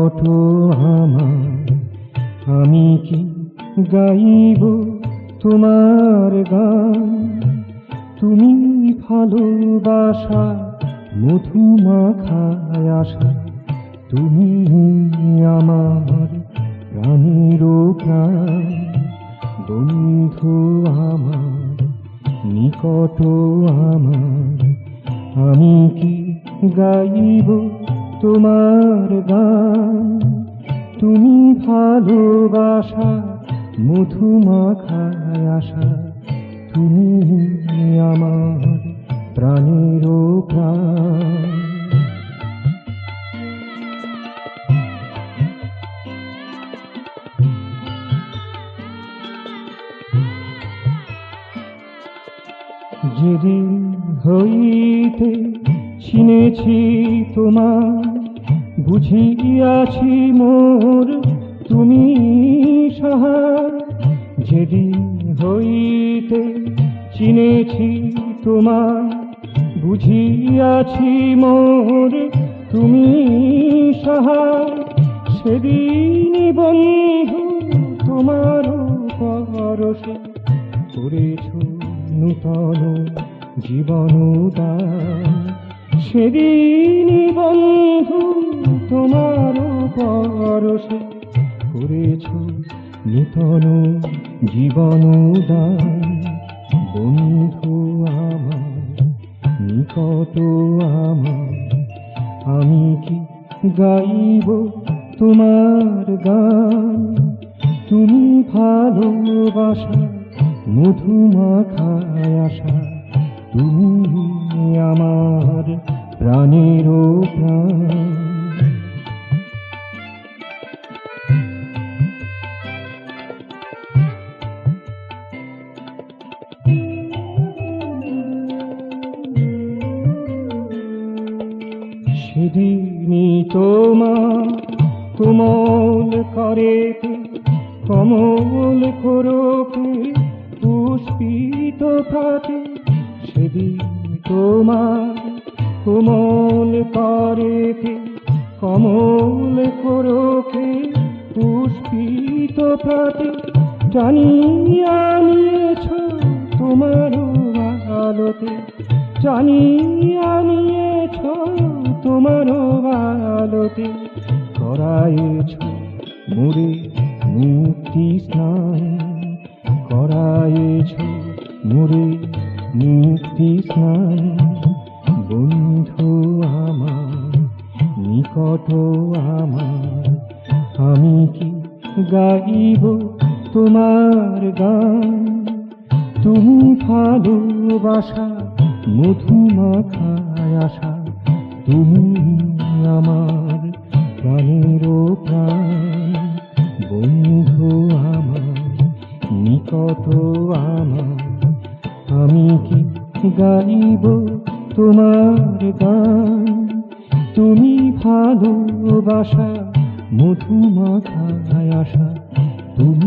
নিকট আমার, আমি কি গাইব তোমার গান? তুমি ভালোবাসা মধুমাখায় আশা, তুমি আমার প্রাণের প্রাণ। বন্ধু আমার, নিকট আমার, আমি কি গাইব তোমার গান? তুমি ভালোবাসা মধুমাখায় আশা, তুমি আমার প্রাণের প্রাণ। যেদিন হইতে চিনেছি তোমার, বুঝিয়াছি মোর তুমি সহায়। যেদিন হইতে চিনেছি তোমার, বুঝিয়াছি মোর তুমি সহায়। সেদিন বন্ধু তোমার পরশে করেছ নূতন জীবন দান। সেদিন বন্ধু তোমার পরশে করেছ নূতন জীবন দান। বন্ধু আমার, নিকট আমার, আমি কি গাইব তোমার গান? তুমি ভালোবাসা মধুমাখায় আশা, তুমি আমার প্রাণের প্রাণ। সেদিনই তোমার কোমল করেতে, কমল করোকে পুষ্পিত প্রাতে। সেদিন তোমার কোমল করেতে, কমল করোকে পুষ্পিত প্রাতে। জানিয়া নিয়েছ তোমার আলোতে, জানিয়া নিয়েছ তোমার আলোতে। করায়েছ মোরে মুক্তি স্নান, করায়েছ মোরে মুক্তি স্নান। বন্ধু আমার, নিকট আমার, আমি কি গাইব তোমার গান? তুমি ভালোবাসা মধুমাখায় আশা, তুমি আমার প্রাণের প্রাণ। বন্ধু আমার, নিকট আমার, আমি কি গাইব তোমার গান? তুমি ভালোবাসা মধুমাখায় আশা, তুমি